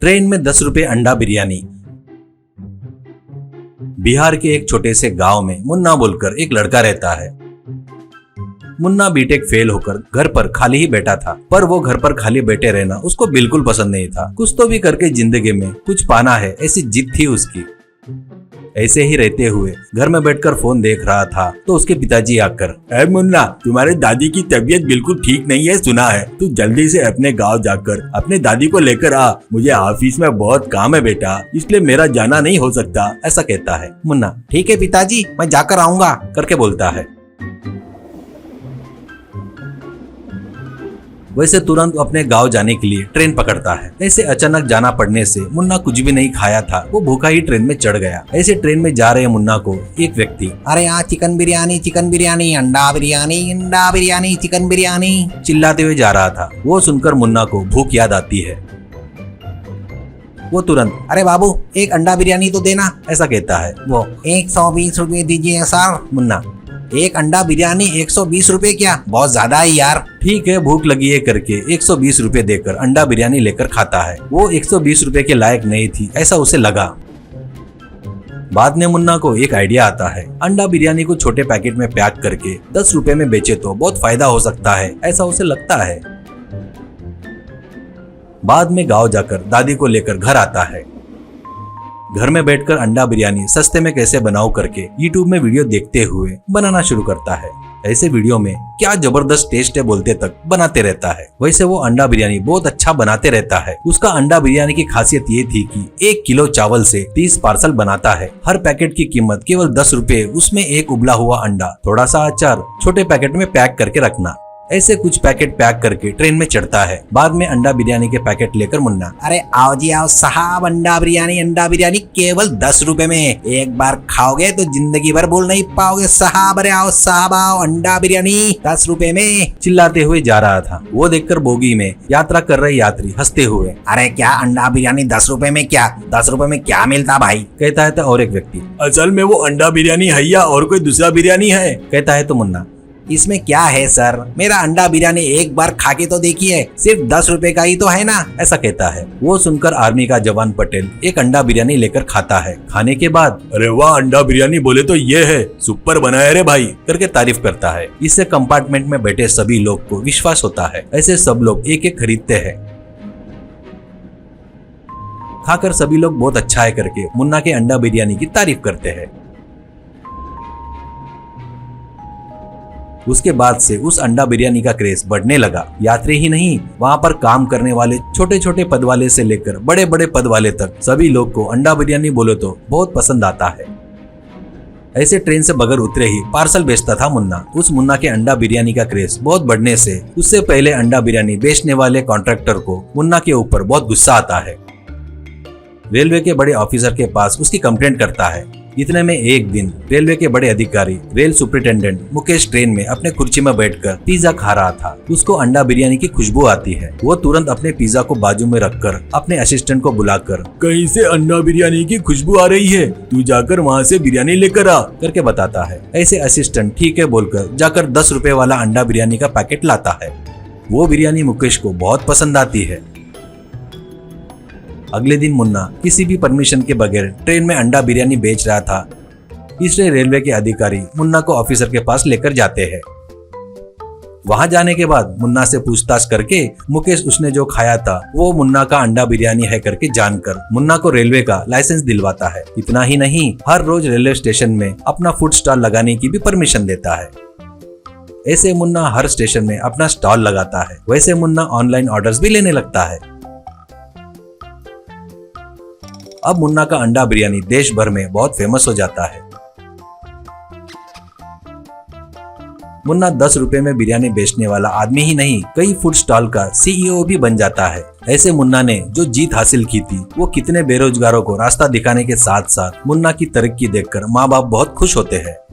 Train में 10 रुपए अंडा बिरयानी। बिहार के एक छोटे से गांव में मुन्ना बोलकर एक लड़का रहता है। मुन्ना बीटेक फेल होकर घर पर खाली ही बैठा था, पर वो घर पर खाली बैठे रहना उसको बिल्कुल पसंद नहीं था। कुछ तो भी करके जिंदगी में कुछ पाना है, ऐसी जिद थी उसकी। ऐसे ही रहते हुए घर में बैठकर फोन देख रहा था तो उसके पिताजी आकर, "ऐ मुन्ना, तुम्हारे दादी की तबीयत बिल्कुल ठीक नहीं है सुना है। तू जल्दी से अपने गांव जाकर अपने दादी को लेकर आ। मुझे ऑफिस में बहुत काम है बेटा, इसलिए मेरा जाना नहीं हो सकता", ऐसा कहता है। मुन्ना, "ठीक है पिताजी, मैं जाकर आऊंगा" करके बोलता है। वैसे तुरंत अपने गांव जाने के लिए ट्रेन पकड़ता है। ऐसे अचानक जाना पड़ने से मुन्ना कुछ भी नहीं खाया था, वो भूखा ही ट्रेन में चढ़ गया। ऐसे ट्रेन में जा रहे मुन्ना को एक व्यक्ति, "अरे यहाँ चिकन बिरयानी, अंडा बिरयानी, चिकन बिरयानी" चिल्लाते हुए जा रहा था। वो सुनकर मुन्ना को भूख याद आती है। वो तुरंत, "अरे बाबू, एक अंडा बिरयानी तो देना", ऐसा कहता है। वो, 120 रुपए दीजिए सर। मुन्ना, "एक अंडा बिरयानी 120 रुपए क्या, बहुत ज्यादा है यार"। ठीक है, भूख लगी है करके 120 रुपए देकर अंडा बिरयानी लेकर खाता है। वो 120 रुपए के लायक नहीं थी, ऐसा उसे लगा। बाद में मुन्ना को एक आइडिया आता है, अंडा बिरयानी को छोटे पैकेट में पैक करके 10 रुपए में बेचे तो बहुत फायदा हो सकता है, ऐसा उसे लगता है। बाद में गांव जाकर दादी को लेकर घर आता है। घर में बैठकर अंडा बिरयानी सस्ते में कैसे बनाऊं करके यूट्यूब में वीडियो देखते हुए बनाना शुरू करता है। ऐसे वीडियो में क्या जबरदस्त टेस्ट है बोलते तक बनाते रहता है। वैसे वो अंडा बिरयानी बहुत अच्छा बनाते रहता है। उसका अंडा बिरयानी की खासियत ये थी कि 1 किलो चावल से 30 पार्सल बनाता है। हर पैकेट की कीमत केवल 10 रुपए, उसमें एक उबला हुआ अंडा, थोड़ा सा अचार, छोटे पैकेट में पैक करके रखना। ऐसे कुछ पैकेट पैक करके ट्रेन में चढ़ता है। बाद में अंडा बिरयानी के पैकेट लेकर मुन्ना, "अरे आओ जी आओ साहब, अंडा बिरयानी केवल 10 रुपए में, एक बार खाओगे तो जिंदगी भर भूल नहीं पाओगे साहब। अरे आओ साहब आओ, अंडा बिरयानी 10 रुपए में", चिल्लाते हुए जा रहा था। वो देखकर बोगी में यात्रा कर रहे यात्री हंसते हुए, "अरे क्या अंडा बिरयानी 10 रुपए में, क्या 10 रुपए में क्या मिलता भाई", कहता है। तो और एक व्यक्ति, "असल में वो अंडा बिरयानी है या और कोई दूसरा बिरयानी है", कहता है। तो मुन्ना, "इसमें क्या है सर, मेरा अंडा बिरयानी एक बार खा के तो देखिए, सिर्फ 10 रुपए का ही तो है ना", ऐसा कहता है। वो सुनकर आर्मी का जवान पटेल एक अंडा बिरयानी लेकर खाता है। खाने के बाद, "अरे वाह, अंडा बिरयानी बोले तो ये है, सुपर बनाया रे भाई", करके तारीफ करता है। इससे कंपार्टमेंट में बैठे सभी लोग को विश्वास होता है। ऐसे सब लोग एक एक खरीदते हैं। खाकर सभी लोग बहुत अच्छा है करके मुन्ना के अंडा बिरयानी की तारीफ करते हैं। उसके बाद से उस अंडा बिरयानी का क्रेज बढ़ने लगा। यात्री ही नहीं, वहाँ पर काम करने वाले छोटे छोटे पद वाले से लेकर बड़े बड़े पद वाले तक सभी लोग को अंडा बिरयानी बोले तो बहुत पसंद आता है। ऐसे ट्रेन से बगैर उतरे ही पार्सल बेचता था मुन्ना। उस मुन्ना के अंडा बिरयानी का क्रेज बहुत बढ़ने से उससे पहले अंडा बिरयानी बेचने वाले कॉन्ट्रैक्टर को मुन्ना के ऊपर बहुत गुस्सा आता है। रेलवे के बड़े ऑफिसर के पास उसकी कंप्लेंट करता है। इतने में एक दिन रेलवे के बड़े अधिकारी रेल सुपरिटेंडेंट मुकेश ट्रेन में अपने कुर्सी में बैठकर पिज्जा खा रहा था। उसको अंडा बिरयानी की खुशबू आती है। वो तुरंत अपने पिज्जा को बाजू में रखकर अपने असिस्टेंट को बुलाकर, "कहीं से अंडा बिरयानी की खुशबू आ रही है, तू जाकर वहाँ से बिरयानी लेकर आ", करके बताता है। ऐसे असिस्टेंट ठीक है बोलकर जाकर 10 रुपए वाला अंडा बिरयानी का पैकेट लाता है। वो बिरयानी मुकेश को बहुत पसंद आती है। अगले दिन मुन्ना किसी भी परमिशन के बगैर ट्रेन में अंडा बिरयानी बेच रहा था, इसलिए रेलवे के अधिकारी मुन्ना को ऑफिसर के पास लेकर जाते हैं। वहां जाने के बाद मुन्ना से पूछताछ करके मुकेश उसने जो खाया था वो मुन्ना का अंडा बिरयानी है करके जानकर मुन्ना को रेलवे का लाइसेंस दिलवाता है। इतना ही नहीं, हर रोज रेलवे स्टेशन में अपना फूड स्टॉल लगाने की भी परमिशन देता है। ऐसे मुन्ना हर स्टेशन में अपना स्टॉल लगाता है। वैसे मुन्ना ऑनलाइन ऑर्डर्स भी लेने लगता है। अब मुन्ना का अंडा बिरयानी देश भर में बहुत फेमस हो जाता है। मुन्ना 10 रुपए में बिरयानी बेचने वाला आदमी ही नहीं, कई फूड स्टॉल का CEO भी बन जाता है। ऐसे मुन्ना ने जो जीत हासिल की थी वो कितने बेरोजगारों को रास्ता दिखाने के साथ साथ मुन्ना की तरक्की देखकर माँ बाप बहुत खुश होते हैं।